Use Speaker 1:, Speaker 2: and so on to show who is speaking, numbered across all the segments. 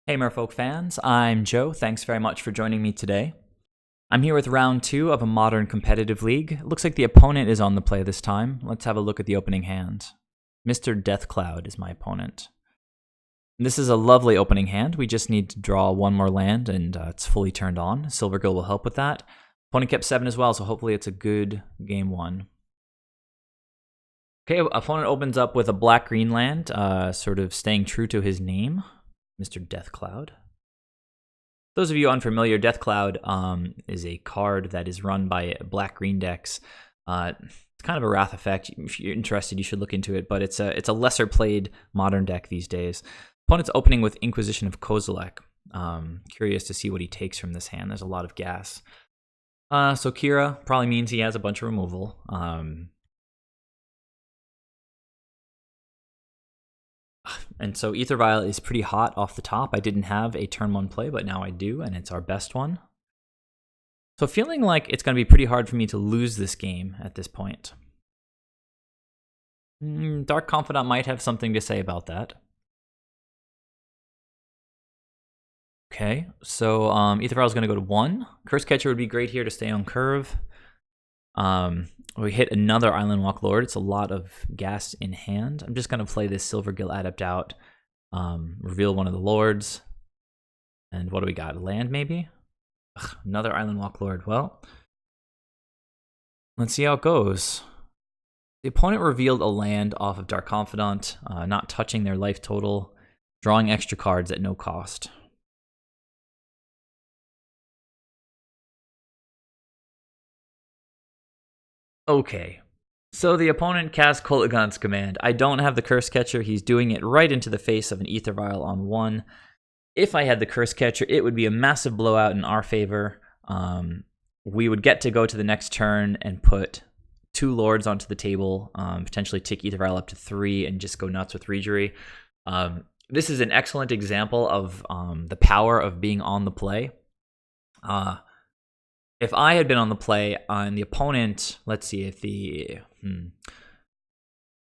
Speaker 1: Hey Merfolk fans, I'm Joe. Thanks very much for joining me today. I'm here with round 2 of a modern competitive league. It looks like the opponent is on the play this time. Let's have a look at the opening hand. Mr. Deathcloud is my opponent. This is a lovely opening hand. We just need to draw one more land and it's fully turned on. Silvergill will help with that. Opponent kept 7 as well, so hopefully it's a good game 1. Okay, opponent opens up with a black-green land, sort of staying true to his name. Mr. Deathcloud. Those of you unfamiliar, Deathcloud is a card that is run by black-green decks. It's kind of a wrath effect. If you're interested, you should look into it, but it's a lesser played modern deck these days. Opponent's opening with Inquisition of Kozilek. Curious to see what he takes from this hand. There's a lot of gas. So Kira probably means he has a bunch of removal. And so AEther Vial is pretty hot off the top. I didn't have a turn 1 play, but now I do, and it's our best one. So feeling like it's going to be pretty hard for me to lose this game at this point. Dark Confidant might have something to say about that. Okay, so AEther Vial is going to go to 1. Cursecatcher would be great here to stay on curve. We hit another Island Walk Lord. It's a lot of gas in hand. I'm just going to play this Silvergill Adept out, reveal one of the lords. And what do we got? A land, maybe? Ugh, another Island Walk Lord. Well, let's see how it goes. The opponent revealed a land off of Dark Confidant, not touching their life total, drawing extra cards at no cost. Okay, so the opponent cast Kolaghan's Command. I don't have the Cursecatcher. He's doing it right into the face of an AEther Vial on 1. If I had the Cursecatcher, it would be a massive blowout in our favor. We would get to go to the next turn and put 2 lords onto the table, potentially tick AEther Vial up to 3 and just go nuts with Reejerey. This is an excellent example of the power of being on the play. If I had been on the play on the opponent, let's see if the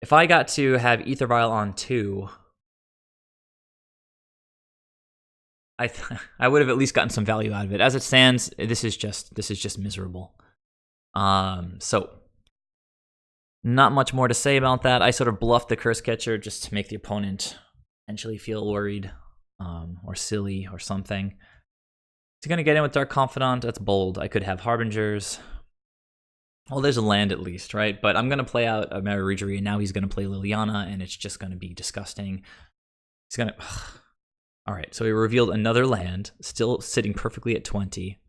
Speaker 1: if I got to have AEther Vial on 2, I would have at least gotten some value out of it. As it stands, this is just miserable. So not much more to say about that. I sort of bluffed the Cursecatcher just to make the opponent potentially feel worried or silly or something. He's going to get in with Dark Confidant. That's bold. I could have Harbingers. Well, there's a land at least, right? But I'm going to play out a Merrow Reejerey, and now he's going to play Liliana, and it's just going to be disgusting. He's going to... All right, so he revealed another land, still sitting perfectly at 20.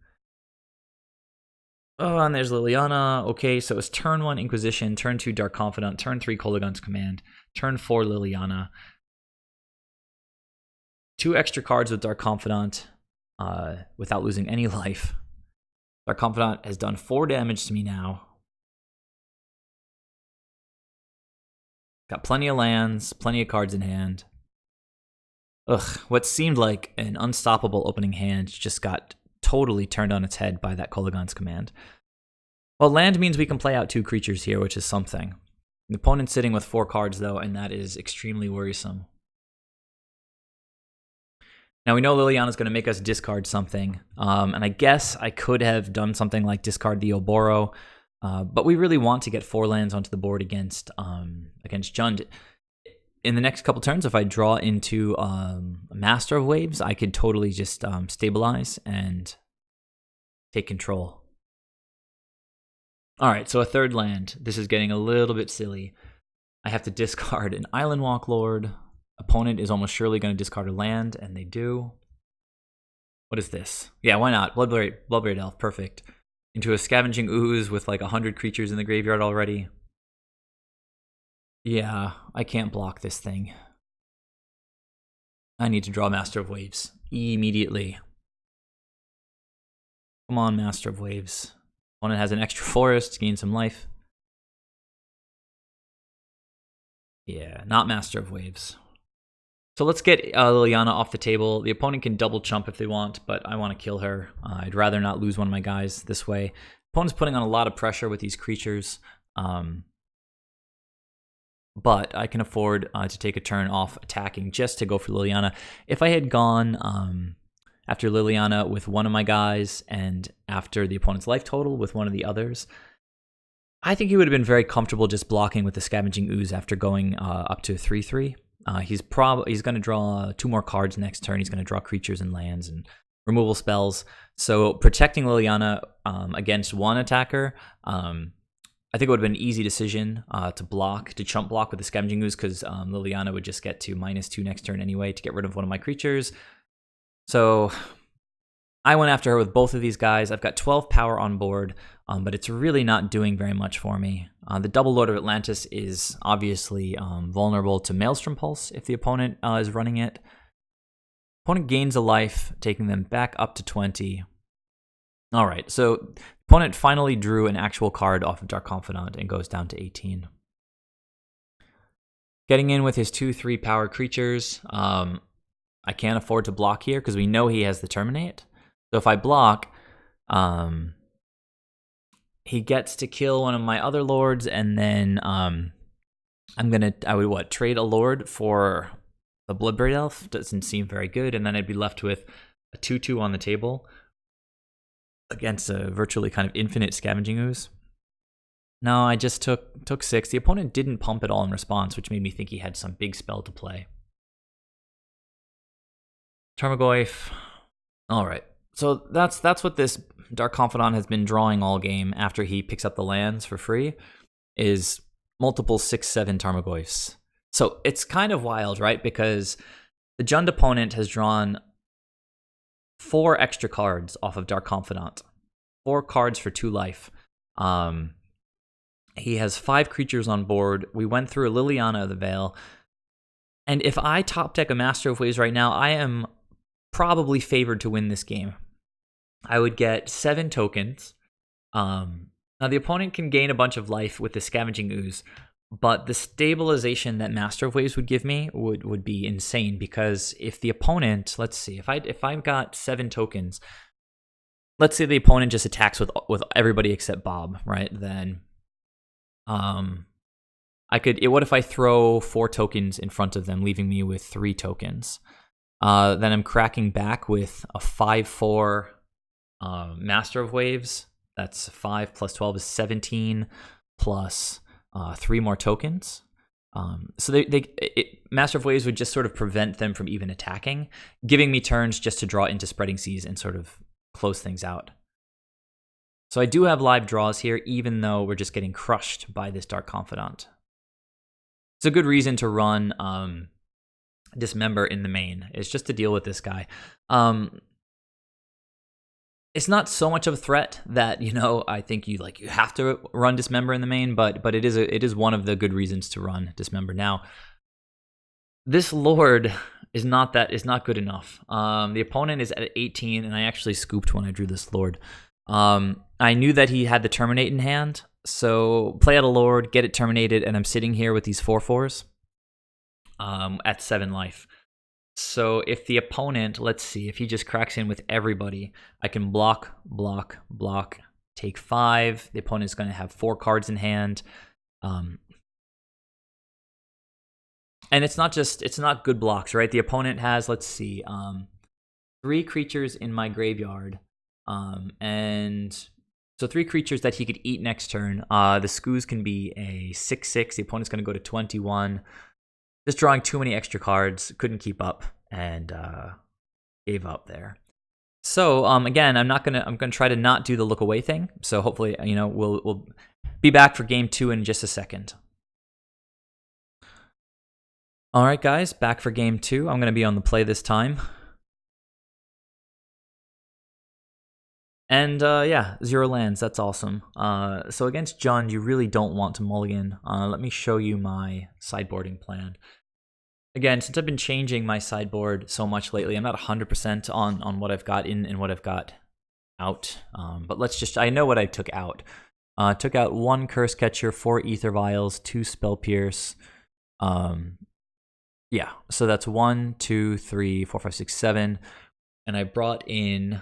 Speaker 1: Oh, and there's Liliana. Okay, so it's turn 1 Inquisition, turn 2 Dark Confidant, turn 3 Kolaghan's Command, turn 4 Liliana. 2 extra cards with Dark Confidant. Without losing any life. Dark Confidant has done 4 damage to me now. Got plenty of lands, plenty of cards in hand. Ugh, what seemed like an unstoppable opening hand just got totally turned on its head by that Kolaghan's Command. Well, land means we can play out 2 creatures here, which is something. The opponent's sitting with 4 cards, though, and that is extremely worrisome. Now, we know Liliana's going to make us discard something, and I guess I could have done something like discard the Oboro, but we really want to get 4 lands onto the board against Jund. In the next couple turns, if I draw into Master of Waves, I could totally just stabilize and take control. All right, so a 3rd land. This is getting a little bit silly. I have to discard an Island Walk Lord. Opponent is almost surely going to discard a land, and they do. What is this? Yeah, why not? Bloodbraid Elf, perfect. Into a Scavenging Ooze with like 100 creatures in the graveyard already. Yeah, I can't block this thing. I need to draw Master of Waves immediately. Come on, Master of Waves. Opponent has an extra forest, gain some life. Yeah, not Master of Waves. So let's get Liliana off the table. The opponent can double chump if they want, but I want to kill her. I'd rather not lose one of my guys this way. Opponent's putting on a lot of pressure with these creatures. but I can afford to take a turn off attacking just to go for Liliana. If I had gone after Liliana with one of my guys and after the opponent's life total with one of the others, I think he would have been very comfortable just blocking with the Scavenging Ooze after going up to 3/3. He's going to draw 2 more cards next turn. He's going to draw creatures and lands and removal spells. So protecting Liliana against one attacker, I think it would have been an easy decision to chump block with the Scavenging Ooze, because Liliana would just get to -2 next turn anyway to get rid of one of my creatures. So I went after her with both of these guys. I've got 12 power on board, but it's really not doing very much for me. The double Lord of Atlantis is obviously vulnerable to Maelstrom Pulse if the opponent is running it. Opponent gains a life, taking them back up to 20. All right, so opponent finally drew an actual card off of Dark Confidant and goes down to 18. Getting in with his 2/3 power creatures. I can't afford to block here because we know he has the Terminate. So if I block, he gets to kill one of my other lords, and then I would trade a lord for the Bloodbraid Elf. Doesn't seem very good, and then I'd be left with a 2/2 on the table against a virtually kind of infinite Scavenging Ooze. No, I just took 6. The opponent didn't pump at all in response, which made me think he had some big spell to play. Tarmogoyf. All right. So that's what this Dark Confidant has been drawing all game after he picks up the lands for free, is multiple 6/7 Tarmogoyfs. So it's kind of wild, right? Because the Jund opponent has drawn 4 extra cards off of Dark Confidant. 4 cards for 2 life. He has 5 creatures on board. We went through a Liliana of the Veil. And if I top deck a Master of Waves right now, I am probably favored to win this game. I would get 7 tokens. Now, the opponent can gain a bunch of life with the Scavenging Ooze, but the stabilization that Master of Waves would give me would be insane, because if the opponent, let's see, if I've got 7 tokens, let's say the opponent just attacks with everybody except Bob, right? Then what if I throw 4 tokens in front of them, leaving me with 3 tokens? Then I'm cracking back with a 5/4 Master of Waves. That's 5 plus 12 is 17 plus 3 more tokens. So Master of Waves would just sort of prevent them from even attacking, giving me turns just to draw into Spreading Seas and sort of close things out. So I do have live draws here, even though we're just getting crushed by this Dark Confidant. It's a good reason to run Dismember in the main. It's just to deal with this guy. It's not so much of a threat that, I think you have to run Dismember in the main, but it is one of the good reasons to run Dismember. Now, this Lord is not good enough. The opponent is at 18, and I actually scooped when I drew this Lord. I knew that he had the Terminate in hand, so play out a Lord, get it terminated, and I'm sitting here with these 4/4s at 7 life. So if the opponent, let's see, if he just cracks in with everybody, I can block, take 5. The opponent's going to have 4 cards in hand. And it's not good blocks, right? The opponent has, let's see, 3 creatures in my graveyard. And so 3 creatures that he could eat next turn. The Skoos can be a 6/6. The opponent's going to go to 21. Just drawing too many extra cards, couldn't keep up, and gave up there. So again, I'm gonna try to not do the look away thing. So hopefully, we'll be back for game 2 in just a second. All right, guys, back for game 2. I'm gonna be on the play this time. And yeah, 0 lands, that's awesome. So against Jund, you really don't want to mulligan. Let me show you my sideboarding plan. Again, since I've been changing my sideboard so much lately, I'm not 100% on what I've got in and what I've got out. But I know what I took out. Took out 1 Cursecatcher, 4 AEther Vials, 2 Spell Pierce. Yeah, so that's 1, 2, 3, 4, 5, 6, 7. And I brought in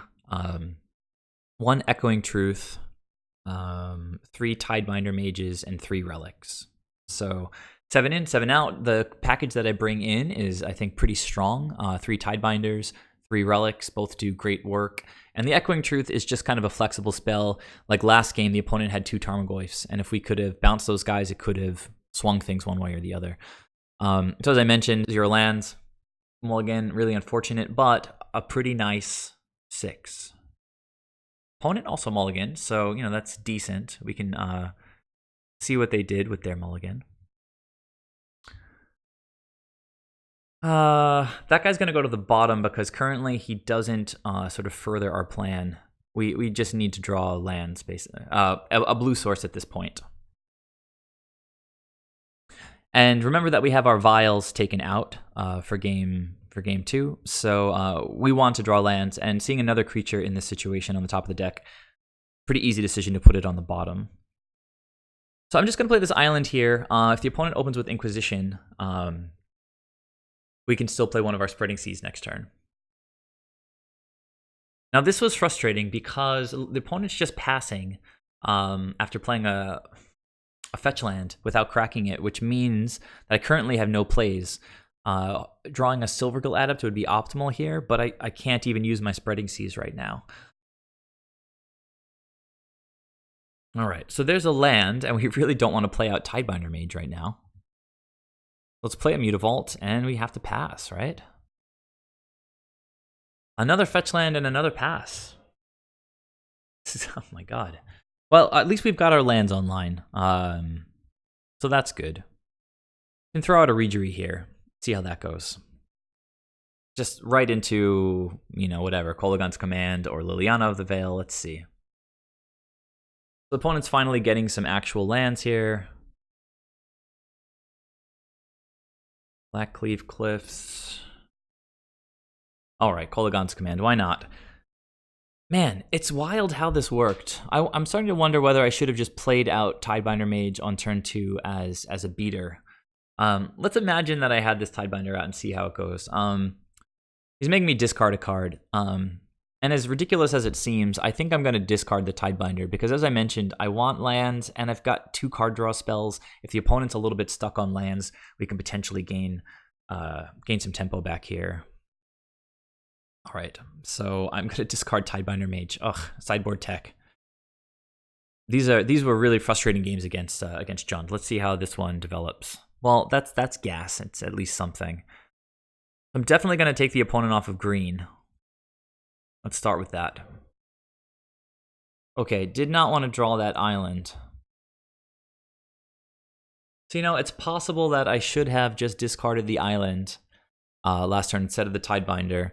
Speaker 1: 1 Echoing Truth, 3 Tidebinder Mages, and 3 Relics. So 7 in, 7 out. The package that I bring in is, I think, pretty strong. 3 Tidebinders, 3 relics, both do great work. And the Echoing Truth is just kind of a flexible spell. Like last game, the opponent had 2 Tarmogoyfs, and if we could have bounced those guys, it could have swung things one way or the other. So as I mentioned, 0 lands. Mulligan, really unfortunate, but a pretty nice 6. Opponent also mulligan, so, you know, that's decent. We can see what they did with their mulligan. That guy's going to go to the bottom because currently he doesn't sort of further our plan. We just need to draw lands, basically. A blue source at this point. And remember that we have our vials taken out for game 2, so we want to draw lands, and seeing another creature in this situation on the top of the deck, pretty easy decision to put it on the bottom. So I'm just going to play this island here. If the opponent opens with Inquisition, we can still play one of our Spreading Seas next turn. Now this was frustrating because the opponent's just passing after playing a fetch land without cracking it, which means that I currently have no plays. Drawing a Silvergill Adept would be optimal here, but I can't even use my Spreading Seas right now. All right, so there's a land, and we really don't want to play out Tidebinder Mage right now. Let's play a Mutavault, and we have to pass, right? Another fetch land and another pass. Oh my god. Well, at least we've got our lands online, so that's good. We can throw out a Reejerey here. See how that goes. Just right into, you know, whatever, Kolaghan's Command or Liliana of the Veil. Let's see. The opponent's finally getting some actual lands here. Blackcleave Cliffs. All right, Kolaghan's Command. Why not? Man, it's wild how this worked. I'm starting to wonder whether I should have just played out Tidebinder Mage on turn 2 as a beater. Let's imagine that I had this Tidebinder out and see how it goes. He's making me discard a card. And as ridiculous as it seems, I think I'm going to discard the Tidebinder because, as I mentioned, I want lands and I've got 2 card draw spells. If the opponent's a little bit stuck on lands, we can potentially gain some tempo back here. All right, so I'm going to discard Tidebinder Mage. Ugh, sideboard tech. These were really frustrating games against John. Let's see how this one develops. Well, that's gas. It's at least something. I'm definitely going to take the opponent off of green. Let's start with that. Okay, did not want to draw that island. So, you know, it's possible that I should have just discarded the island last turn instead of the Tidebinder,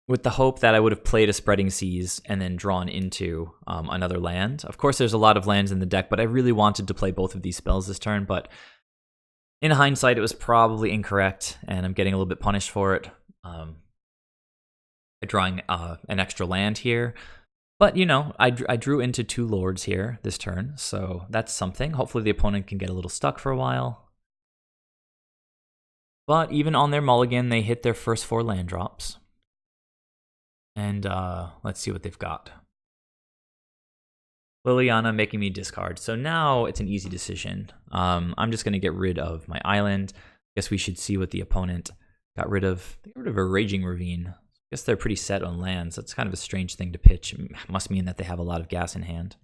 Speaker 1: with the hope that I would have played a Spreading Seas and then drawn into another land. Of course, there's a lot of lands in the deck, but I really wanted to play both of these spells this turn, but in hindsight, it was probably incorrect, and I'm getting a little bit punished for it. Drawing an extra land here. But, you know, I drew into 2 lords here this turn, so that's something. Hopefully the opponent can get a little stuck for a while. But even on their mulligan, they hit their first 4 land drops. And let's see what they've got. Liliana making me discard. So now it's an easy decision. I'm just going to get rid of my island. Guess we should see what the opponent got rid of. They got rid of a Raging Ravine. Guess they're pretty set on lands. That's kind of a strange thing to pitch. It must mean that they have a lot of gas in hand.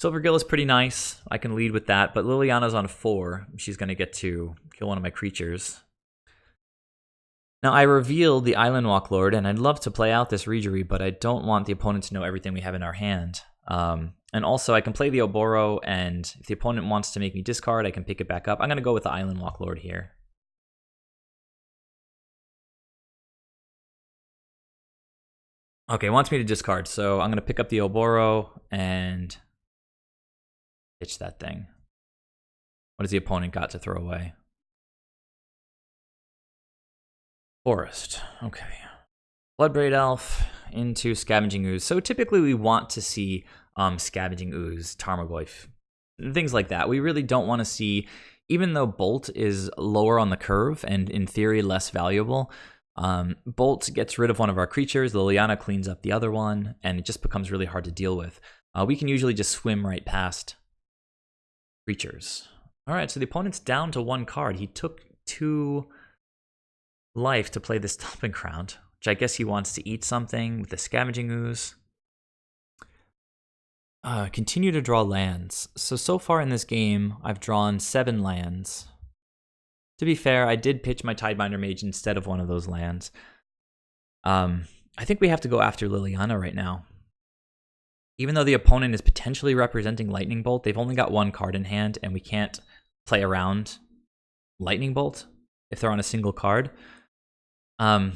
Speaker 1: Silvergill is pretty nice. I can lead with that, but Liliana's on 4. She's going to get to kill one of my creatures. Now, I revealed the Island Walk Lord, and I'd love to play out this Reejerey, but I don't want the opponent to know everything we have in our hand. And also, I can play the Oboro, and if the opponent wants to make me discard, I can pick it back up. I'm going to go with the Island Walk Lord here. Okay, wants me to discard, so I'm going to pick up the Oboro and pitch that thing. What has the opponent got to throw away? Forest. Okay. Bloodbraid Elf into Scavenging Ooze. So typically we want to see Scavenging Ooze, Tarmogoyf, things like that. We really don't want to see, even though Bolt is lower on the curve and in theory less valuable, Bolt gets rid of one of our creatures, Liliana cleans up the other one, and it just becomes really hard to deal with. We can usually just swim right past creatures. Alright, so the opponent's down to 1 card. He took 2 life to play this Stomping Ground, which I guess he wants to eat something with the Scavenging Ooze. Continue to draw lands. So far in this game, I've drawn 7 lands. To be fair, I did pitch my Tidebinder Mage instead of one of those lands. I think we have to go after Liliana right now. Even though the opponent is potentially representing Lightning Bolt, they've only got 1 card in hand, and we can't play around Lightning Bolt if they're on a single card. I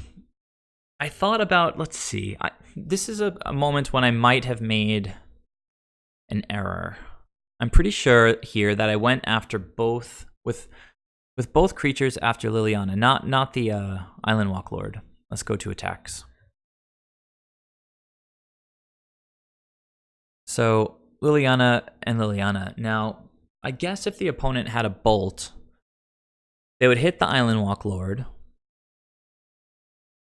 Speaker 1: thought about, let's see, this is a moment when I might have made an error. I'm pretty sure here that I went after both, with both creatures after Liliana, not the Island Walk Lord. Let's go to attacks. So, Liliana and Liliana. Now, I guess if the opponent had a Bolt, they would hit the Island Walk Lord,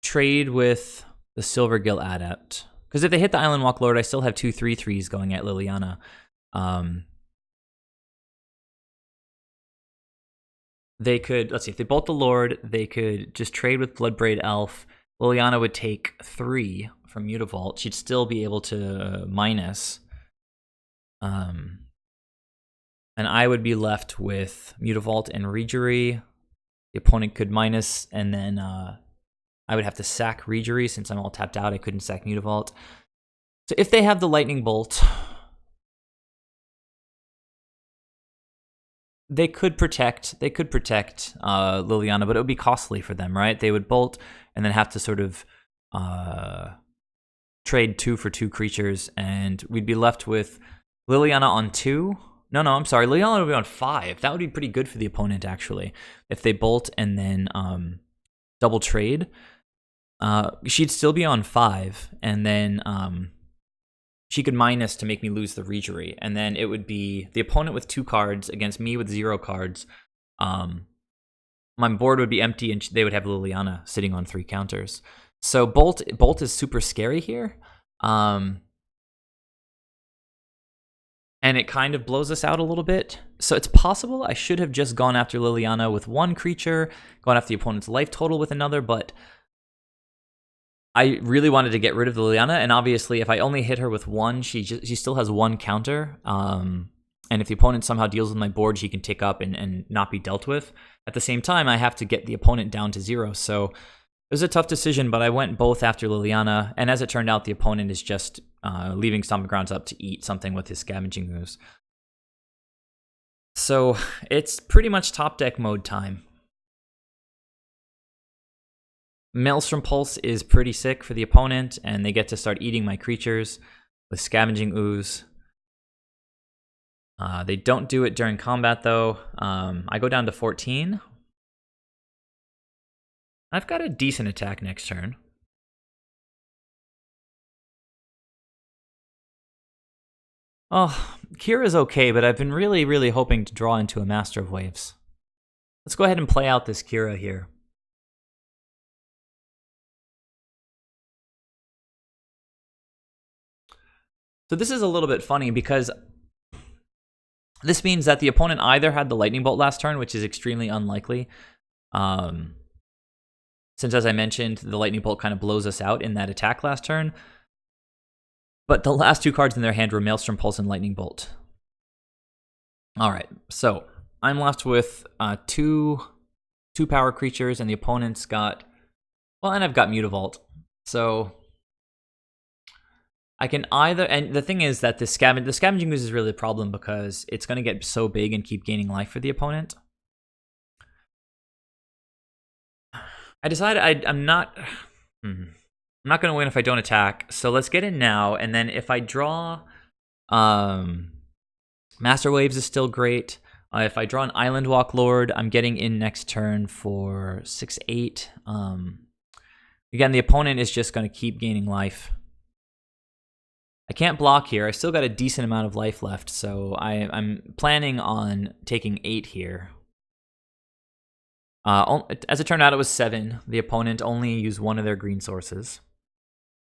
Speaker 1: trade with the Silvergill Adept. Because if they hit the Island Walk Lord, I still have 2 3/3s going at Liliana. They could, let's see, if they bolt the Lord, they could just trade with Bloodbraid Elf. Liliana would take 3 from Mutavault. She'd still be able to minus. And I would be left with Mutavault and Reejerey. The opponent could minus, and then I would have to sack Reejerey since I'm all tapped out. I couldn't sack Mutavault. So if they have the Lightning Bolt, they could protect Liliana, but it would be costly for them, right? They would bolt and then have to sort of trade 2 for 2 creatures, and we'd be left with Liliana on 2. No, I'm sorry. Liliana would be on 5. That would be pretty good for the opponent, actually. If they bolt and then double trade, she'd still be on 5, and then she could minus to make me lose the Reejerey, and then it would be the opponent with 2 cards against me with 0 cards. My board would be empty, and they would have Liliana sitting on 3 counters. So Bolt is super scary here. And it kind of blows us out a little bit. So it's possible I should have just gone after Liliana with 1 creature, gone after the opponent's life total with another, but I really wanted to get rid of the Liliana, and obviously if I only hit her with 1, she still has 1 counter, and if the opponent somehow deals with my board, she can tick up and not be dealt with. At the same time, I have to get the opponent down to 0, so it was a tough decision, but I went both after Liliana, and as it turned out, the opponent is just leaving Stomping Grounds up to eat something with his Scavenging Ooze. So it's pretty much top deck mode time. Maelstrom Pulse is pretty sick for the opponent, and they get to start eating my creatures with Scavenging Ooze. They don't do it during combat, though. I go down to 14. I've got a decent attack next turn. Oh, Kira's okay, but I've been really, really hoping to draw into a Master of Waves. Let's go ahead and play out this Kira here. So this is a little bit funny because this means that the opponent either had the Lightning Bolt last turn, which is extremely unlikely. Since, as I mentioned, the Lightning Bolt kind of blows us out in that attack last turn. But the last 2 cards in their hand were Maelstrom Pulse and Lightning Bolt. Alright, so I'm left with 2 power creatures, and the opponent's got... Well, and I've got Mutavault. So I can either... And the thing is that the Scavenging Ooze is really a problem because it's going to get so big and keep gaining life for the opponent. I decided I'm not going to win if I don't attack, so let's get in now, and then if I draw... Master Waves is still great. If I draw an Island Walk Lord, I'm getting in next turn for 6/8. Again, the opponent is just going to keep gaining life. I can't block here. I still got a decent amount of life left, so I'm planning on taking 8 here. As it turned out, it was 7. The opponent only used 1 of their green sources.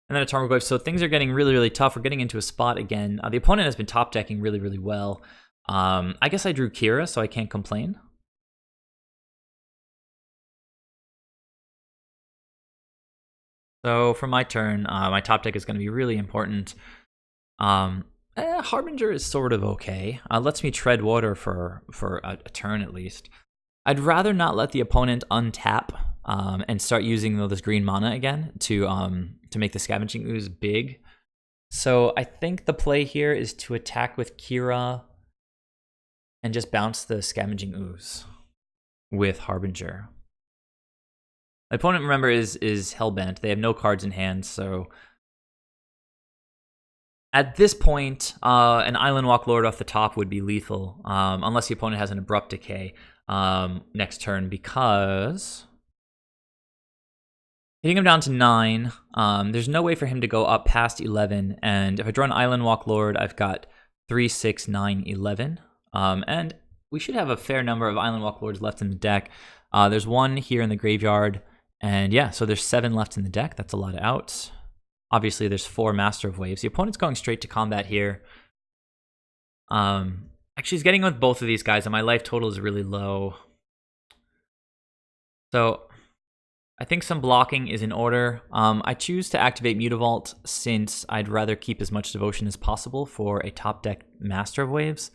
Speaker 1: And then a Tarmogoyf. So things are getting really, really tough. We're getting into a spot again. The opponent has been top decking really, really well. I guess I drew Kira, so I can't complain. So for my turn, my top deck is going to be really important. Harbinger is sort of okay. Lets me tread water for a turn at least. I'd rather not let the opponent untap and start using this green mana again to make the Scavenging Ooze big. So I think the play here is to attack with Kira and just bounce the Scavenging Ooze with Harbinger. My opponent, remember, is Hellbent. They have no cards in hand, so at this point, an Island Walk Lord off the top would be lethal, unless the opponent has an Abrupt Decay next turn, because hitting him down to 9, there's no way for him to go up past 11, and if I draw an Island Walk Lord, I've got 3, 6, 9, 11, and we should have a fair number of Island Walk Lords left in the deck. There's one here in the graveyard, and yeah, so there's 7 left in the deck. That's a lot of outs. Obviously, there's 4 Master of Waves. The opponent's going straight to combat here. Actually, he's getting with both of these guys, and my life total is really low. So I think some blocking is in order. I choose to activate Mutavault since I'd rather keep as much devotion as possible for a top deck Master of Waves.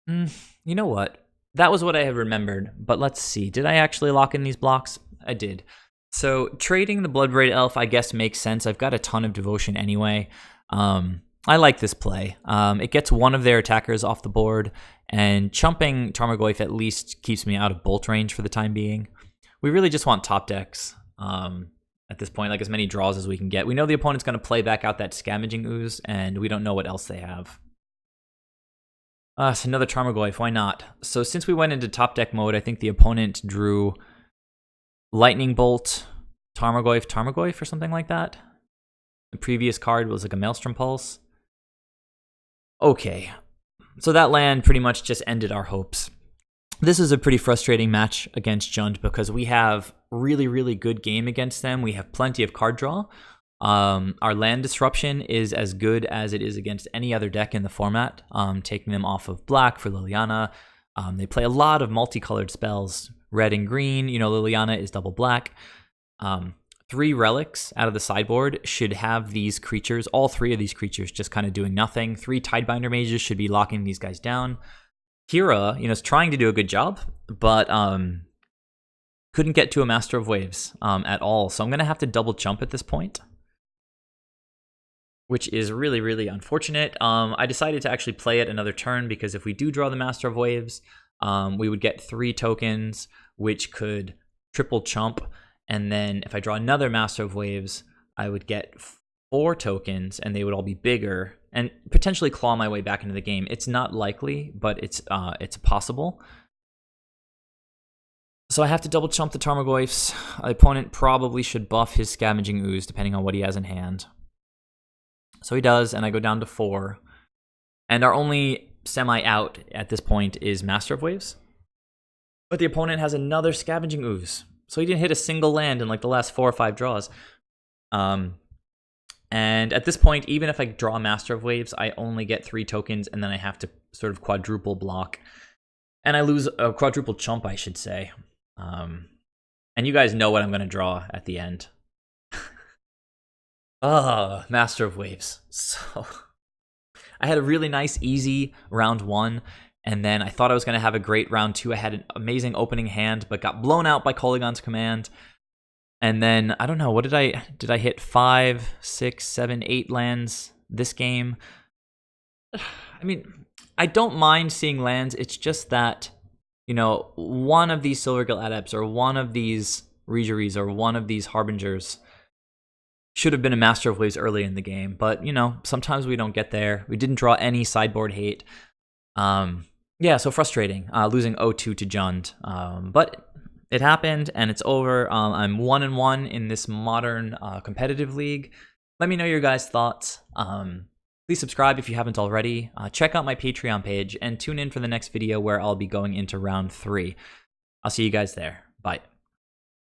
Speaker 1: You know what? That was what I had remembered, but let's see. Did I actually lock in these blocks? I did. So trading the Bloodbraid Elf, I guess, makes sense. I've got a ton of devotion anyway. I like this play. It gets one of their attackers off the board, and chumping Tarmogoyf at least keeps me out of bolt range for the time being. We really just want top decks at this point, like as many draws as we can get. We know the opponent's going to play back out that Scavenging Ooze, and we don't know what else they have. So another Tarmogoyf, why not? So since we went into top deck mode, I think the opponent drew Lightning Bolt, Tarmogoyf or something like that. The previous card was like a Maelstrom Pulse. Okay, so that land pretty much just ended our hopes. This is a pretty frustrating match against Jund because we have really, really good game against them. We have plenty of card draw. Our land disruption is as good as it is against any other deck in the format, taking them off of black for Liliana. They play a lot of multicolored spells, red and green. You know, Liliana is double black. 3 relics out of the sideboard should have these creatures, all 3 of these creatures just kind of doing nothing. 3 Tidebinder Mages should be locking these guys down. Kira, is trying to do a good job, but couldn't get to a Master of Waves at all. So I'm going to have to double jump at this point, which is really, really unfortunate. I decided to actually play it another turn because if we do draw the Master of Waves, we would get 3 tokens, which could triple chump. And then if I draw another Master of Waves, I would get 4 tokens, and they would all be bigger and potentially claw my way back into the game. It's not likely, but it's possible. So I have to double chump the Tarmogoyfs. The opponent probably should buff his Scavenging Ooze, depending on what he has in hand. So he does, and I go down to 4. And our only semi-out at this point is Master of Waves. But the opponent has another Scavenging Ooze. So he didn't hit a single land in like the last 4 or 5 draws. And at this point, even if I draw Master of Waves, I only get 3 tokens, and then I have to sort of quadruple block. And I lose a quadruple chump, I should say. And you guys know what I'm going to draw at the end. Oh, Master of Waves. So I had a really nice, easy round 1, and then I thought I was going to have a great round 2. I had an amazing opening hand, but got blown out by Kolaghan's Command. And then, I don't know, what did I hit 5, 6, 7, 8 lands this game? I mean, I don't mind seeing lands. It's just that, one of these Silvergill Adepts or one of these Reejereys or one of these Harbingers should have been a Master of Waves early in the game. But, sometimes we don't get there. We didn't draw any sideboard hate. Yeah, so frustrating, losing 0-2 to Jund. But it happened, and it's over. I'm 1-1 in this modern competitive league. Let me know your guys' thoughts. Please subscribe if you haven't already. Check out my Patreon page, and tune in for the next video where I'll be going into round 3. I'll see you guys there. Bye.